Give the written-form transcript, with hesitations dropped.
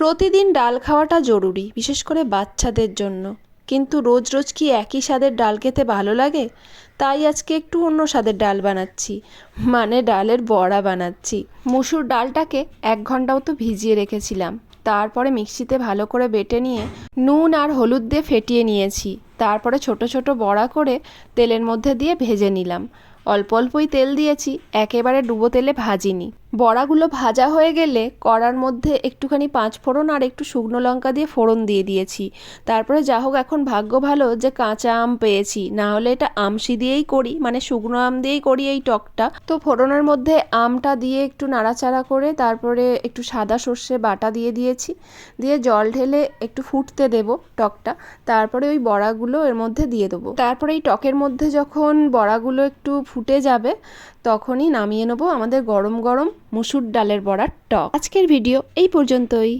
প্রতিদিন ডাল খাওয়াটা জরুরি, বিশেষ করে বাচ্চাদের জন্য। কিন্তু রোজ রোজ কি একই স্বাদের ডাল খেতে ভালো লাগে? তাই আজকে একটু অন্য স্বাদের ডাল বানাচ্ছি, মানে ডালের বড়া বানাচ্ছি। মুসুর ডালটাকে 1 ঘন্টা মতো ভিজিয়ে রেখেছিলাম, তারপরে মিক্সিতে ভালো করে বেটে নিয়ে নুন আর হলুদ দিয়ে ফেটিয়ে নিয়েছি। তারপরে ছোট ছোট বড়া করে তেলের মধ্যে দিয়ে ভেজে নিলাম। অল্প অল্পই তেল দিয়েছি, একেবারে ডুবো তেলে ভাজিনি। বড়াগুলো ভাজা হয়ে গেলে কড়ার মধ্যে একটুখানি 5 ফোড়ন আর একটু শুকনো লঙ্কা দিয়ে ফোড়ন দিয়ে দিয়েছি। তারপরে যা হোক, এখন ভাগ্য ভালো যে কাঁচা আম পেয়েছি, না হলে এটা আমশি দিয়েই করি, মানে শুকনো আম দিয়েই করি এই টকটা। তো ফোড়নের মধ্যে আমটা দিয়ে একটু নাড়াচাড়া করে তারপরে একটু সাদা সর্ষে বাটা দিয়ে দিয়েছি, দিয়ে জল ঢেলে একটু ফুটতে দেবো টকটা। তারপরে ওই বড়াগুলো এর মধ্যে দিয়ে দেবো। তারপরে এই টকের মধ্যে যখন বড়াগুলো একটু ফুটে যাবে তখনই নামিয়ে নেবো আমাদের গরম গরম মুসুর ডালের বড়ার টক। আজকের ভিডিও এই পর্যন্তই।